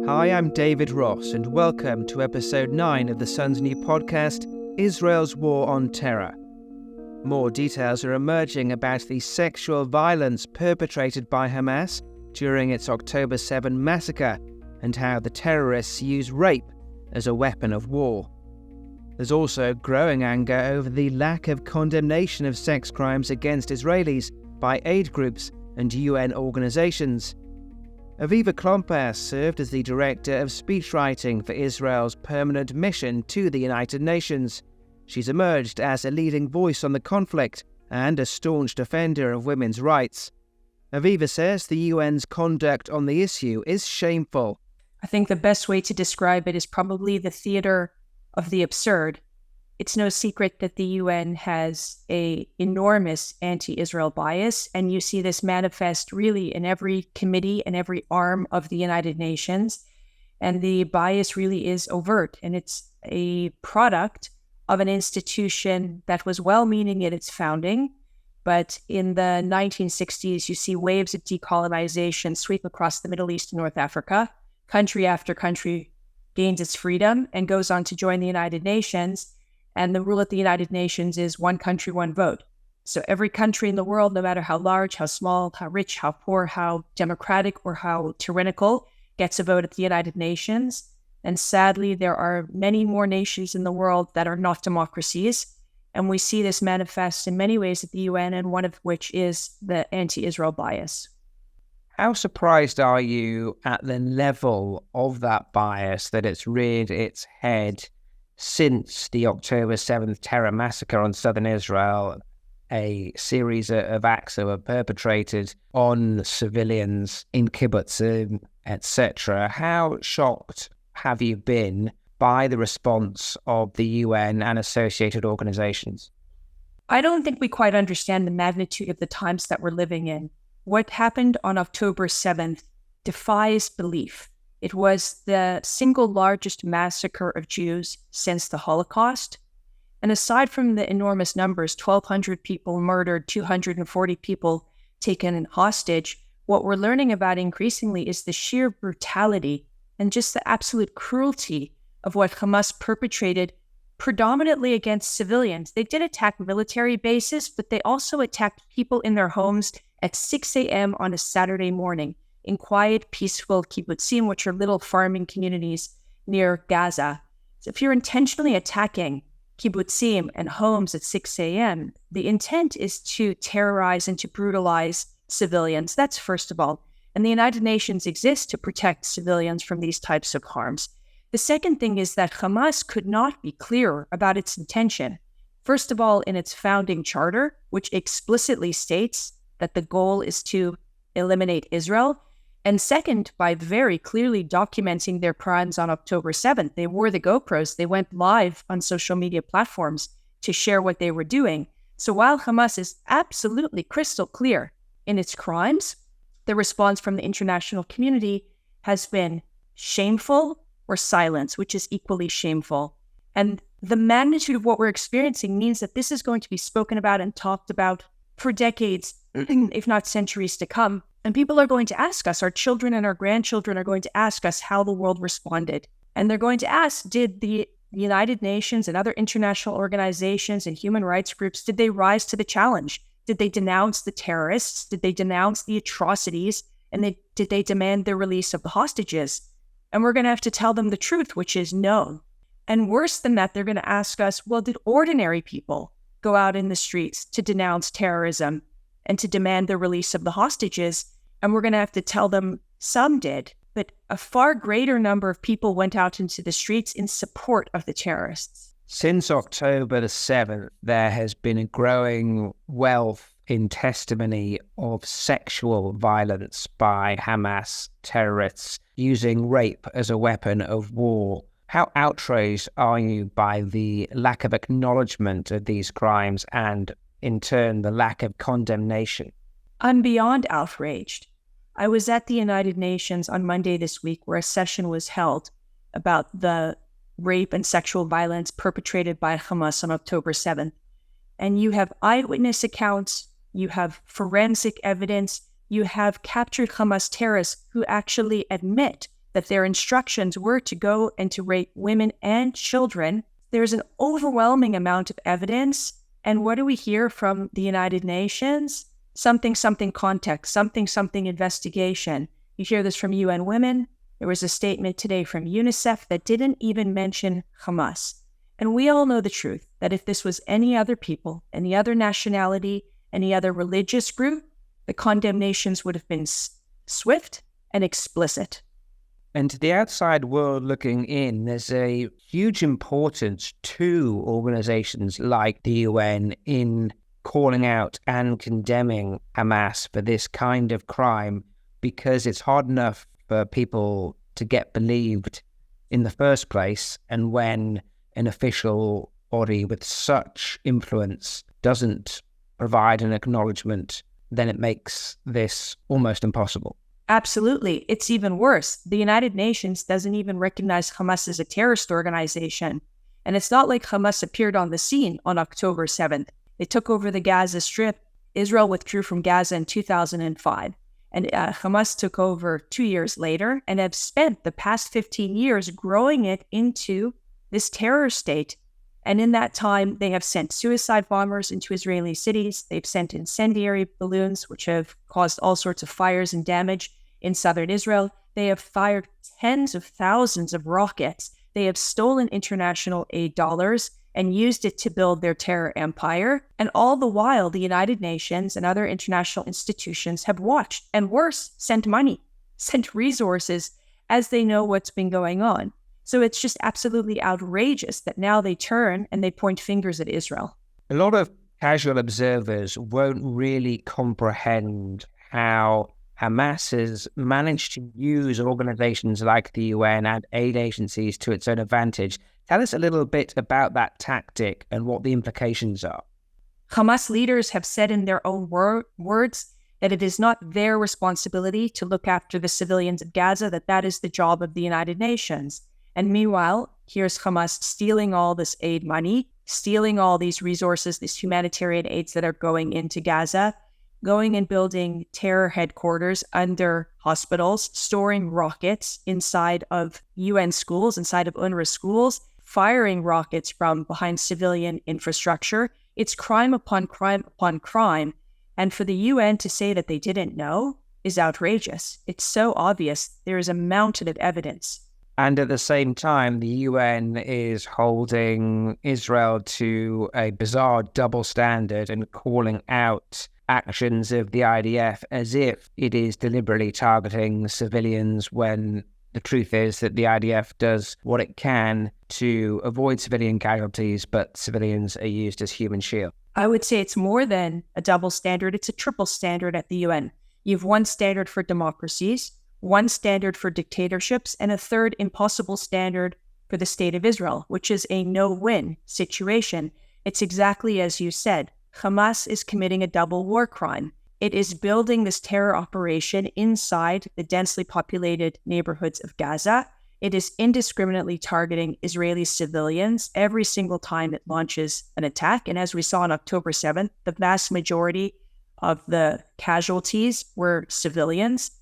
Hi, I'm David Ross, and welcome to episode 9 of the Sun's new podcast, Israel's War on Terror. More details are emerging about the sexual violence perpetrated by Hamas during its October 7 massacre, and how the terrorists use rape as a weapon of war. There's also growing anger over the lack of condemnation of sex crimes against Israelis by aid groups and UN organizations. Aviva Klompas served as the director of speechwriting for Israel's permanent mission to the United Nations. She's emerged as a leading voice on the conflict and a staunch defender of women's rights. Aviva says the UN's conduct on the issue is shameful. I think the best way to describe it is probably the theater of the absurd. It's no secret that the UN has an enormous anti-Israel bias, and you see this manifest really in every committee and every arm of the United Nations. And the bias really is overt, and it's a product of an institution that was well-meaning in its founding. But in the 1960s, you see waves of decolonization sweep across the Middle East and North Africa. Country after country gains its freedom and goes on to join the United Nations. And the rule at the United Nations is one country, one vote. So every country in the world, no matter how large, how small, how rich, how poor, how democratic, or how tyrannical, gets a vote at the United Nations. And sadly, there are many more nations in the world that are not democracies. And we see this manifest in many ways at the UN, and one of which is the anti-Israel bias. How surprised are you at the level of that bias, that it's reared its head since the October 7th terror massacre on southern Israel? A series of acts that were perpetrated on civilians in kibbutzim, etc. How shocked have you been by the response of the UN and associated organizations? I don't think we quite understand the magnitude of the times that we're living in. What happened on October 7th defies belief. It was the single largest massacre of Jews since the Holocaust. And aside from the enormous numbers, 1,200 people murdered, 240 people taken hostage, what we're learning about increasingly is the sheer brutality and just the absolute cruelty of what Hamas perpetrated predominantly against civilians. They did attack military bases, but they also attacked people in their homes at 6 a.m. on a Saturday morning in quiet, peaceful kibbutzim, which are little farming communities near Gaza. So if you're intentionally attacking kibbutzim and homes at 6 a.m., the intent is to terrorize and to brutalize civilians. That's first of all. And the United Nations exists to protect civilians from these types of harms. The second thing is that Hamas could not be clearer about its intention. First of all, in its founding charter, which explicitly states that the goal is to eliminate Israel. And second, by very clearly documenting their crimes on October 7th. They wore the GoPros. They went live on social media platforms to share what they were doing. So while Hamas is absolutely crystal clear in its crimes, the response from the international community has been shameful or silence, which is equally shameful. And the magnitude of what we're experiencing means that this is going to be spoken about and talked about for decades, if not centuries to come. And people are going to ask us, our children and our grandchildren are going to ask us how the world responded. And they're going to ask, did the United Nations and other international organizations and human rights groups, did they rise to the challenge? Did they denounce the terrorists? Did they denounce the atrocities? And did they demand the release of the hostages? And we're going to have to tell them the truth, which is no. And worse than that, they're going to ask us, well, did ordinary people go out in the streets to denounce terrorism and to demand the release of the hostages? And we're going to have to tell them some did, but a far greater number of people went out into the streets in support of the terrorists. Since October the 7th, there has been a growing wealth in testimony of sexual violence by Hamas terrorists using rape as a weapon of war. How outraged are you by the lack of acknowledgement of these crimes and, in turn, the lack of condemnation? I'm beyond outraged. I was at the United Nations on Monday this week where a session was held about the rape and sexual violence perpetrated by Hamas on October 7th. And you have eyewitness accounts, you have forensic evidence, you have captured Hamas terrorists who actually admit that their instructions were to go and to rape women and children. There's an overwhelming amount of evidence. And what do we hear from the United Nations? Something context, something investigation. You hear this from UN Women. There was a statement today from UNICEF that didn't even mention Hamas. And we all know the truth, that if this was any other people, any other nationality, any other religious group, the condemnations would have been swift and explicit. And to the outside world looking in, there's a huge importance to organizations like the UN in calling out and condemning Hamas for this kind of crime, because it's hard enough for people to get believed in the first place. And when an official body with such influence doesn't provide an acknowledgement, then it makes this almost impossible. Absolutely. It's even worse. The United Nations doesn't even recognize Hamas as a terrorist organization. And it's not like Hamas appeared on the scene on October 7th. They took over the Gaza Strip. Israel withdrew from Gaza in 2005. And Hamas took over 2 years later and have spent the past 15 years growing it into this terror state. And in that time, they have sent suicide bombers into Israeli cities. They've sent incendiary balloons, which have caused all sorts of fires and damage in southern Israel. They have fired tens of thousands of rockets. They have stolen international aid dollars and used it to build their terror empire. And all the while, the United Nations and other international institutions have watched, and worse, sent money, sent resources as they know what's been going on. So it's just absolutely outrageous that now they turn and they point fingers at Israel. A lot of casual observers won't really comprehend how Hamas has managed to use organizations like the UN and aid agencies to its own advantage. Tell us a little bit about that tactic and what the implications are. Hamas leaders have said in their own words that it is not their responsibility to look after the civilians of Gaza, that is the job of the United Nations. And meanwhile, here's Hamas stealing all this aid money, stealing all these resources, these humanitarian aids that are going into Gaza, going and building terror headquarters under hospitals, storing rockets inside of UN schools, inside of UNRWA schools, firing rockets from behind civilian infrastructure. It's crime upon crime upon crime. And for the UN to say that they didn't know is outrageous. It's so obvious. There is a mountain of evidence. And at the same time, the UN is holding Israel to a bizarre double standard and calling out actions of the IDF as if it is deliberately targeting civilians, when the truth is that the IDF does what it can to avoid civilian casualties, but civilians are used as human shield. I would say it's more than a double standard. It's a triple standard at the UN. You have one standard for democracies, one standard for dictatorships, and a third impossible standard for the state of Israel, which is a no-win situation. It's exactly as you said. Hamas is committing a double war crime. It is building this terror operation inside the densely populated neighborhoods of Gaza. It is indiscriminately targeting Israeli civilians every single time it launches an attack. And as we saw on October 7th, the vast majority of the casualties were civilians.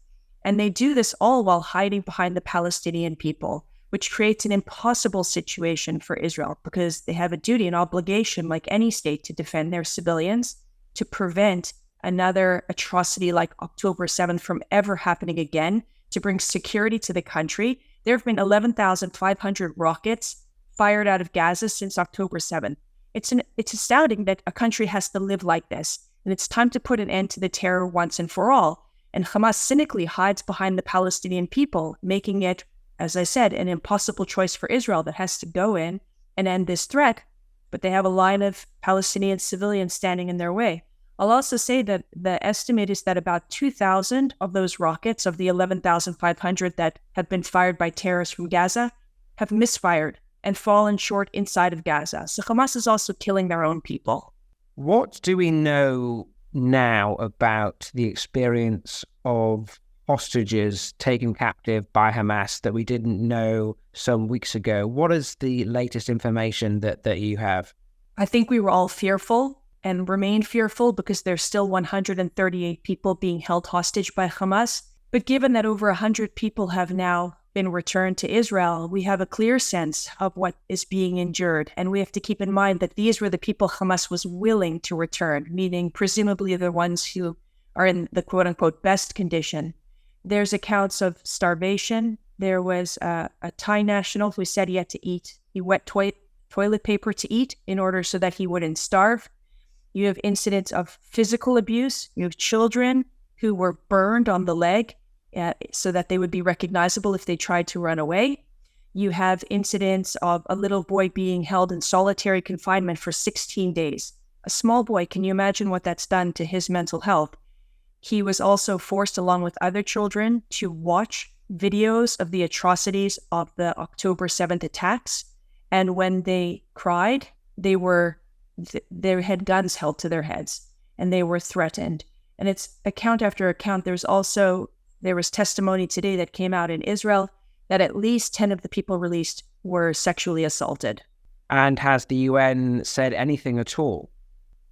And they do this all while hiding behind the Palestinian people, which creates an impossible situation for Israel, because they have a duty and obligation, like any state, to defend their civilians, to prevent another atrocity like October 7th from ever happening again, to bring security to the country. There have been 11,500 rockets fired out of Gaza since October 7th. It's astounding that a country has to live like this, and it's time to put an end to the terror once and for all. And Hamas cynically hides behind the Palestinian people, making it, as I said, an impossible choice for Israel that has to go in and end this threat, but they have a line of Palestinian civilians standing in their way. I'll also say that the estimate is that about 2,000 of those rockets, of the 11,500 that have been fired by terrorists from Gaza, have misfired and fallen short inside of Gaza. So Hamas is also killing their own people. What do we know now about the experience of hostages taken captive by Hamas that we didn't know some weeks ago? What is the latest information that you have? I think we were all fearful and remain fearful because there's still 138 people being held hostage by Hamas. But given that over 100 people have now been returned to Israel, we have a clear sense of what is being endured. And we have to keep in mind that these were the people Hamas was willing to return, meaning presumably the ones who are in the quote-unquote best condition. There's accounts of starvation. There was a Thai national who said he had to eat, he wet toilet paper to eat in order so that he wouldn't starve. You have incidents of physical abuse. You have children who were burned on the leg so that they would be recognizable if they tried to run away. You have incidents of a little boy being held in solitary confinement for 16 days. A small boy, can you imagine what that's done to his mental health? He was also forced, along with other children, to watch videos of the atrocities of the October 7th attacks. And when they cried, they had guns held to their heads and they were threatened. And it's account after account. There was testimony today that came out in Israel that at least 10 of the people released were sexually assaulted. And has the UN said anything at all?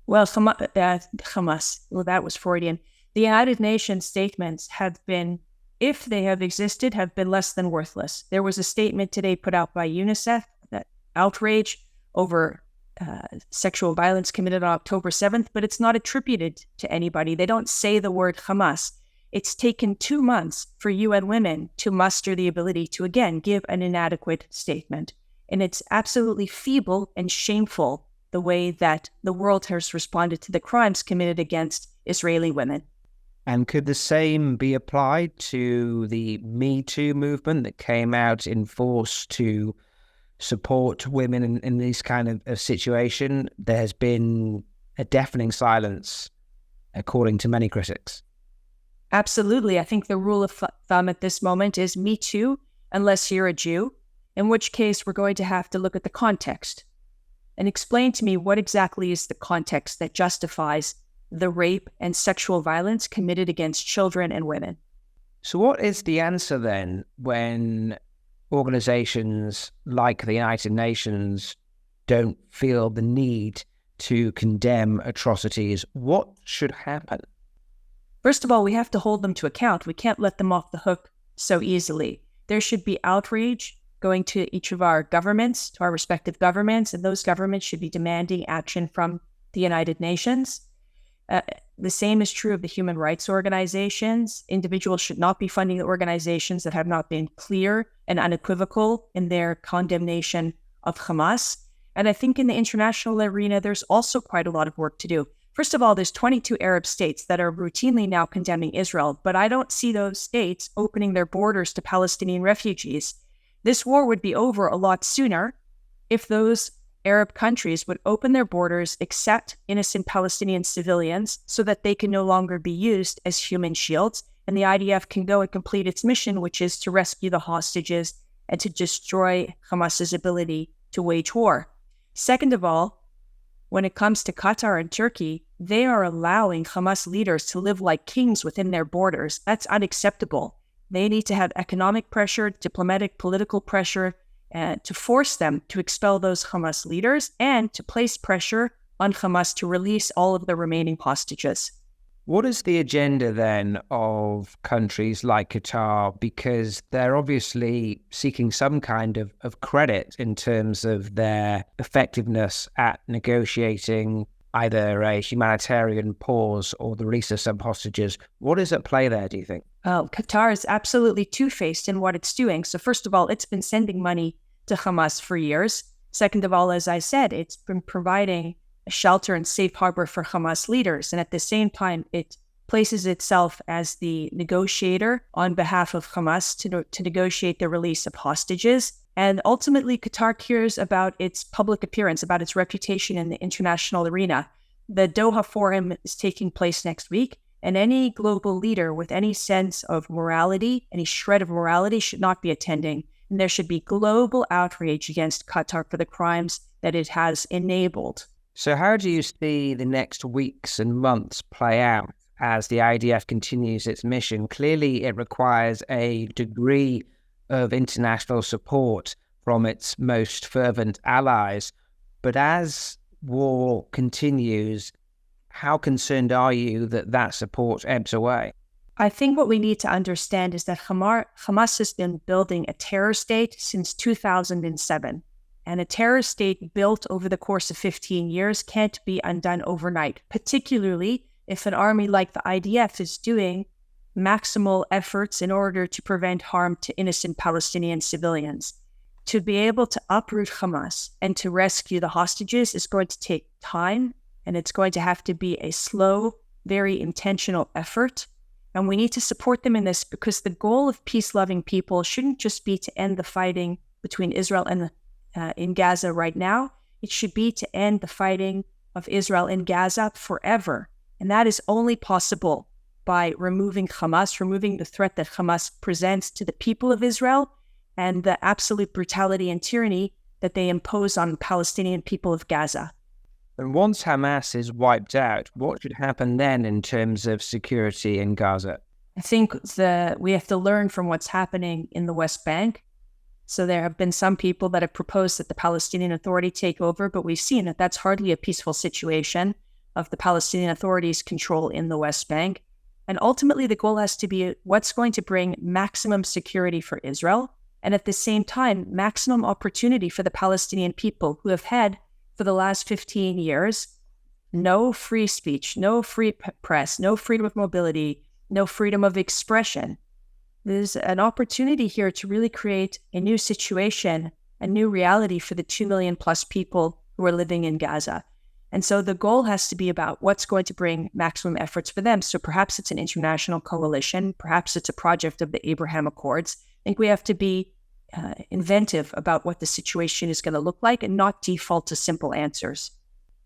Well, Hamas, that was Freudian. The United Nations statements have been, if they have existed, have been less than worthless. There was a statement today put out by UNICEF that outrage over sexual violence committed on October 7th, but it's not attributed to anybody. They don't say the word Hamas. It's taken 2 months for UN women to muster the ability to, again, give an inadequate statement. And it's absolutely feeble and shameful the way that the world has responded to the crimes committed against Israeli women. And could the same be applied to the Me Too movement that came out in force to support women in this kind of situation? There has been a deafening silence, according to many critics. Absolutely. I think the rule of thumb at this moment is Me Too, unless you're a Jew, in which case we're going to have to look at the context and explain to me what exactly is the context that justifies the rape and sexual violence committed against children and women. So what is the answer then when organizations like the United Nations don't feel the need to condemn atrocities? What should happen? First of all, we have to hold them to account. We can't let them off the hook so easily. There should be outrage going to each of our governments, to our respective governments, and those governments should be demanding action from the United Nations. The same is true of the human rights organizations. Individuals should not be funding the organizations that have not been clear and unequivocal in their condemnation of Hamas. And I think in the international arena, there's also quite a lot of work to do. First of all, there's 22 Arab states that are routinely now condemning Israel, but I don't see those states opening their borders to Palestinian refugees. This war would be over a lot sooner if those Arab countries would open their borders, accept innocent Palestinian civilians so that they can no longer be used as human shields, and the IDF can go and complete its mission, which is to rescue the hostages and to destroy Hamas's ability to wage war. Second of all, when it comes to Qatar and Turkey, they are allowing Hamas leaders to live like kings within their borders. That's unacceptable. They need to have economic pressure, diplomatic, political pressure, to force them to expel those Hamas leaders and to place pressure on Hamas to release all of the remaining hostages. What is the agenda then of countries like Qatar? Because they're obviously seeking some kind of credit in terms of their effectiveness at negotiating either a humanitarian pause or the release of some hostages. What is at play there, do you think? Qatar is absolutely two-faced in what it's doing. So first of all, it's been sending money to Hamas for years. Second of all, as I said, it's been providing a shelter and safe harbor for Hamas leaders. And at the same time, it places itself as the negotiator on behalf of Hamas to negotiate the release of hostages. And ultimately, Qatar cares about its public appearance, about its reputation in the international arena. The Doha Forum is taking place next week, and any global leader with any sense of morality, any shred of morality, should not be attending. And there should be global outrage against Qatar for the crimes that it has enabled. So how do you see the next weeks and months play out as the IDF continues its mission? Clearly, it requires a degree of international support from its most fervent allies. But as war continues, how concerned are you that that support ebbs away? I think what we need to understand is that Hamas has been building a terror state since 2007. And a terror state built over the course of 15 years can't be undone overnight, particularly if an army like the IDF is doing maximal efforts in order to prevent harm to innocent Palestinian civilians. To be able to uproot Hamas and to rescue the hostages is going to take time, and it's going to have to be a slow, very intentional effort. And we need to support them in this because the goal of peace-loving people shouldn't just be to end the fighting between Israel and in Gaza right now. It should be to end the fighting of Israel in Gaza forever. And that is only possible by removing Hamas, removing the threat that Hamas presents to the people of Israel and the absolute brutality and tyranny that they impose on the Palestinian people of Gaza. And once Hamas is wiped out, what should happen then in terms of security in Gaza? I think we have to learn from what's happening in the West Bank. So there have been some people that have proposed that the Palestinian Authority take over, but we've seen that that's hardly a peaceful situation of the Palestinian Authority's control in the West Bank. And ultimately, the goal has to be what's going to bring maximum security for Israel, and at the same time, maximum opportunity for the Palestinian people who have had, for the last 15 years, no free speech, no free press, no freedom of mobility, no freedom of expression. There's an opportunity here to really create a new situation, a new reality for the 2 million plus people who are living in Gaza. And so the goal has to be about what's going to bring maximum efforts for them. So perhaps it's an international coalition, perhaps it's a project of the Abraham Accords. I think we have to be inventive about what the situation is going to look like and not default to simple answers.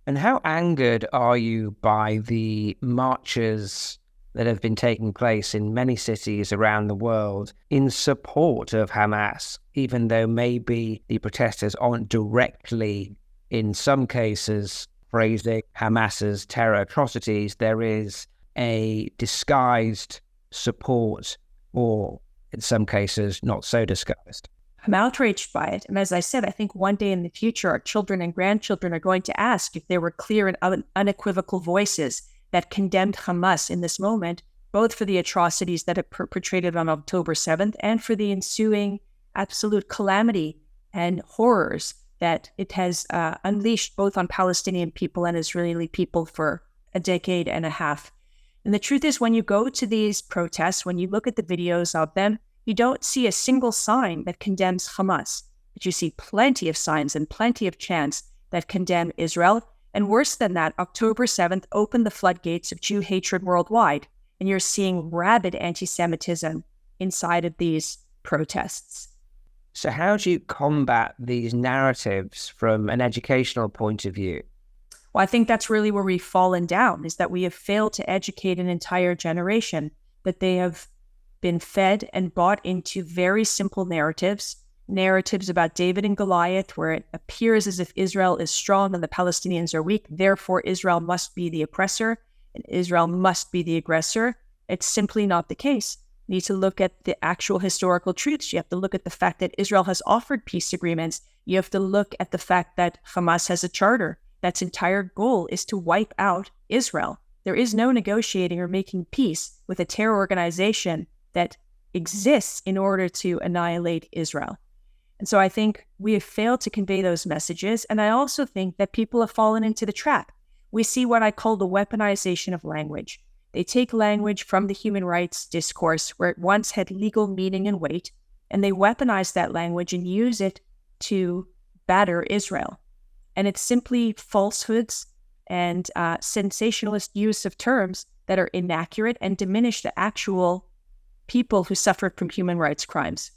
And how angered are you by the marches that have been taking place in many cities around the world in support of Hamas, even though maybe the protesters aren't directly, in some cases, praising Hamas's terror atrocities? There is a disguised support, or in some cases, not so disguised. I'm outraged by it. And as I said, I think one day in the future, our children and grandchildren are going to ask if there were clear and unequivocal voices that condemned Hamas in this moment, both for the atrocities that it perpetrated on October 7th and for the ensuing absolute calamity and horrors that it has unleashed both on Palestinian people and Israeli people for a decade and a half. And the truth is, when you go to these protests, when you look at the videos of them, you don't see a single sign that condemns Hamas, but you see plenty of signs and plenty of chants that condemn Israel. And worse than that, October 7th opened the floodgates of Jew hatred worldwide, and you're seeing rabid anti-Semitism inside of these protests. So how do you combat these narratives from an educational point of view? Well, I think that's really where we've fallen down, is that we have failed to educate an entire generation, that they have been fed and bought into very simple narratives about David and Goliath, where it appears as if Israel is strong and the Palestinians are weak. Therefore, Israel must be the oppressor and Israel must be the aggressor. It's simply not the case. You need to look at the actual historical truths. You have to look at the fact that Israel has offered peace agreements. You have to look at the fact that Hamas has a charter. That's entire goal is to wipe out Israel. There is no negotiating or making peace with a terror organization that exists in order to annihilate Israel. And so I think we have failed to convey those messages. And I also think that people have fallen into the trap. We see what I call the weaponization of language. They take language from the human rights discourse where it once had legal meaning and weight, and they weaponize that language and use it to batter Israel. And it's simply falsehoods and sensationalist use of terms that are inaccurate and diminish the actual people who suffered from human rights crimes.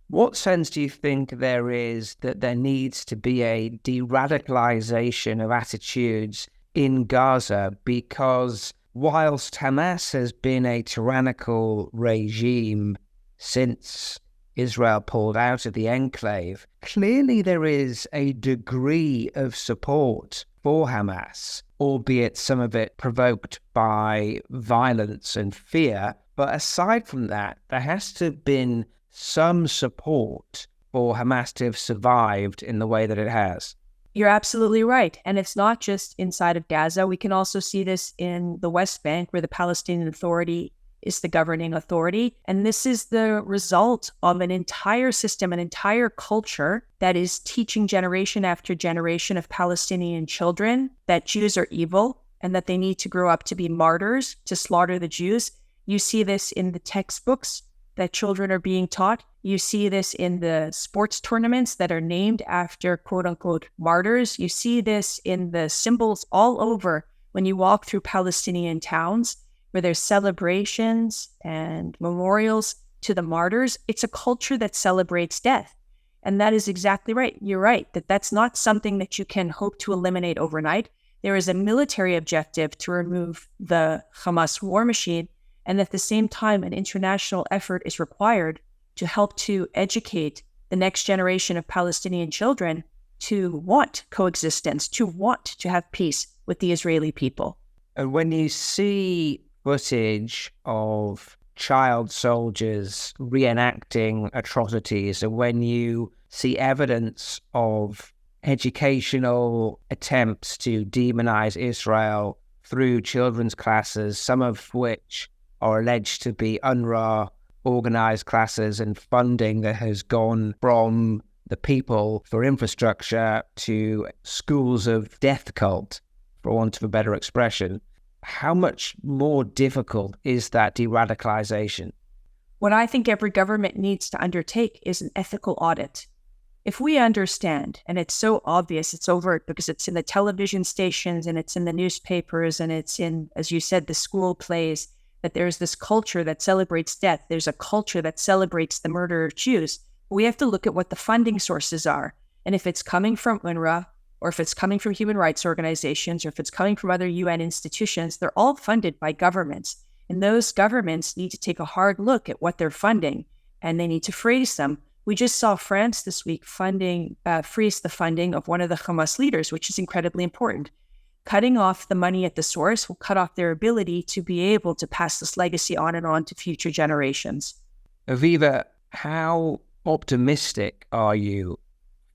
What sense do you think there is that there needs to be a deradicalization of attitudes in Gaza? Because whilst Hamas has been a tyrannical regime since Israel pulled out of the enclave, clearly there is a degree of support for Hamas, albeit some of it provoked by violence and fear. But aside from that, there has to have been some support for Hamas to have survived in the way that it has. You're absolutely right. And it's not just inside of Gaza. We can also see this in the West Bank, where the Palestinian Authority is the governing authority. And this is the result of an entire system, an entire culture that is teaching generation after generation of Palestinian children that Jews are evil and that they need to grow up to be martyrs, to slaughter the Jews. You see this in the textbooks that children are being taught. You see this in the sports tournaments that are named after quote-unquote martyrs. You see this in the symbols all over when you walk through Palestinian towns where there's celebrations and memorials to the martyrs. It's a culture that celebrates death. And that is exactly right. You're right, that's not something that you can hope to eliminate overnight. There is a military objective to remove the Hamas war machine. And at the same time, an international effort is required to help to educate the next generation of Palestinian children to want coexistence, to want to have peace with the Israeli people. And when you see footage of child soldiers reenacting atrocities, and when you see evidence of educational attempts to demonize Israel through children's classes, some of which are alleged to be UNRWA organized classes and funding that has gone from the people for infrastructure to schools of death cult, for want of a better expression, how much more difficult is that deradicalization? What I think every government needs to undertake is an ethical audit. If we understand, and it's so obvious, it's overt because it's in the television stations and it's in the newspapers and it's in, as you said, the school plays, that there's this culture that celebrates death. There's a culture that celebrates the murder of Jews. We have to look at what the funding sources are. And if it's coming from UNRWA, or if it's coming from human rights organizations, or if it's coming from other UN institutions, they're all funded by governments. And those governments need to take a hard look at what they're funding, and they need to freeze them. We just saw France this week freeze the funding of one of the Hamas leaders, which is incredibly important. Cutting off the money at the source will cut off their ability to be able to pass this legacy on and on to future generations. Aviva, how optimistic are you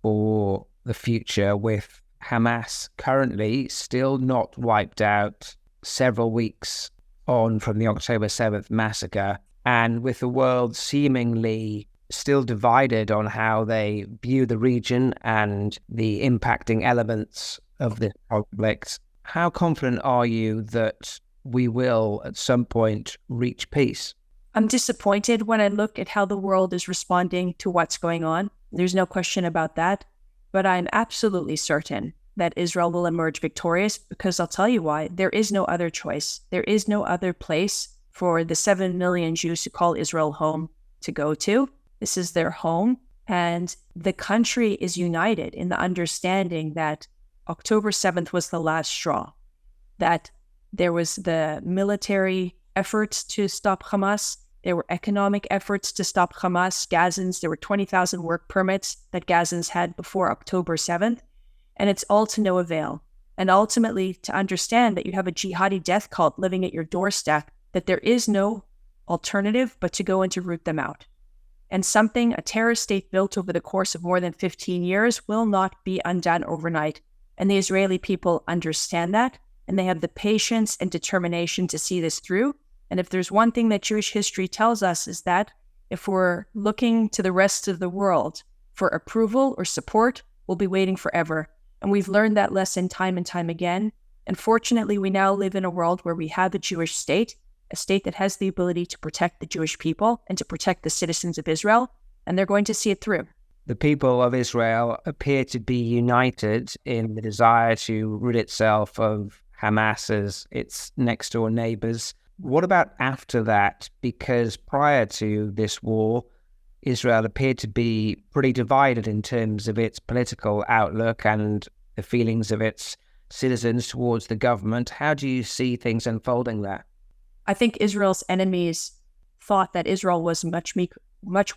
for the future with Hamas currently still not wiped out, several weeks on from the October 7th massacre, and with the world seemingly still divided on how they view the region and the impacting elements of this conflict? How confident are you that we will at some point reach peace? I'm disappointed when I look at how the world is responding to what's going on. There's no question about that. But I'm absolutely certain that Israel will emerge victorious, because I'll tell you why. There is no other choice. There is no other place for the 7 million Jews who call Israel home to go to. This is their home. And the country is united in the understanding that October 7th was the last straw, that there was the military efforts to stop Hamas. There were economic efforts to stop Hamas. Gazans, there were 20,000 work permits that Gazans had before October 7th. And it's all to no avail. And ultimately, to understand that you have a jihadi death cult living at your doorstep, that there is no alternative but to go and to root them out. And a terrorist state built over the course of more than 15 years will not be undone overnight. And the Israeli people understand that, and they have the patience and determination to see this through. And if there's one thing that Jewish history tells us, is that if we're looking to the rest of the world for approval or support, we'll be waiting forever. And we've learned that lesson time and time again. And fortunately, we now live in a world where we have a Jewish state, a state that has the ability to protect the Jewish people and to protect the citizens of Israel, and they're going to see it through. The people of Israel appear to be united in the desire to rid itself of Hamas as its next-door neighbors. What about after that? Because prior to this war, Israel appeared to be pretty divided in terms of its political outlook and the feelings of its citizens towards the government. How do you see things unfolding there? I think Israel's enemies thought that Israel was much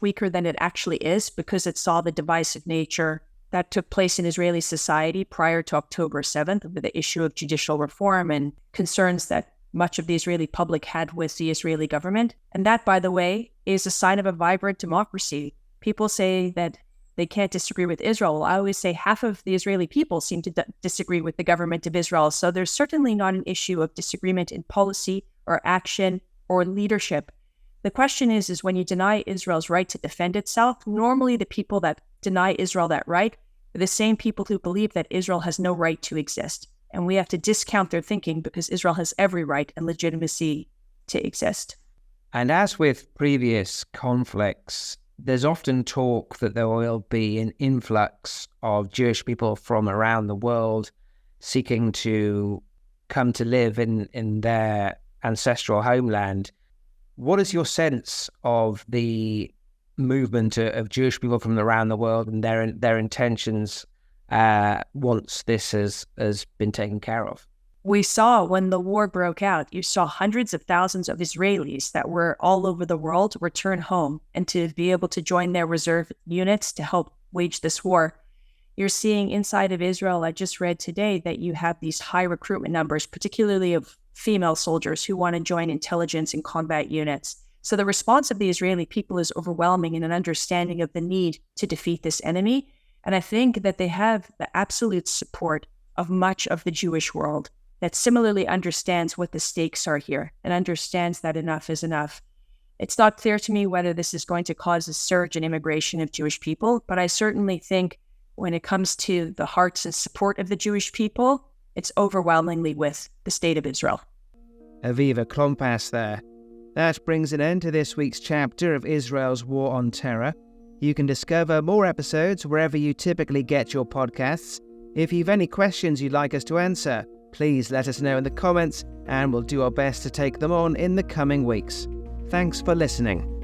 weaker than it actually is, because it saw the divisive nature that took place in Israeli society prior to October 7th with the issue of judicial reform and concerns that much of the Israeli public had with the Israeli government. And that, by the way, is a sign of a vibrant democracy. People say that they can't disagree with Israel. Well, I always say half of the Israeli people seem to disagree with the government of Israel. So there's certainly not an issue of disagreement in policy or action or leadership. The question is when you deny Israel's right to defend itself, normally the people that deny Israel that right are the same people who believe that Israel has no right to exist. And we have to discount their thinking because Israel has every right and legitimacy to exist. And as with previous conflicts, there's often talk that there will be an influx of Jewish people from around the world seeking to come to live in their ancestral homeland. What is your sense of the movement of Jewish people from around the world and their intentions once this has been taken care of? We saw when the war broke out, you saw hundreds of thousands of Israelis that were all over the world return home and to be able to join their reserve units to help wage this war. You're seeing inside of Israel, I just read today that you have these high recruitment numbers, particularly of female soldiers who want to join intelligence and combat units. So the response of the Israeli people is overwhelming in an understanding of the need to defeat this enemy. And I think that they have the absolute support of much of the Jewish world that similarly understands what the stakes are here and understands that enough is enough. It's not clear to me whether this is going to cause a surge in immigration of Jewish people, but I certainly think when it comes to the hearts and support of the Jewish people, it's overwhelmingly with the state of Israel. Aviva Klompas there. That brings an end to this week's chapter of Israel's War on Terror. You can discover more episodes wherever you typically get your podcasts. If you've any questions you'd like us to answer, please let us know in the comments and we'll do our best to take them on in the coming weeks. Thanks for listening.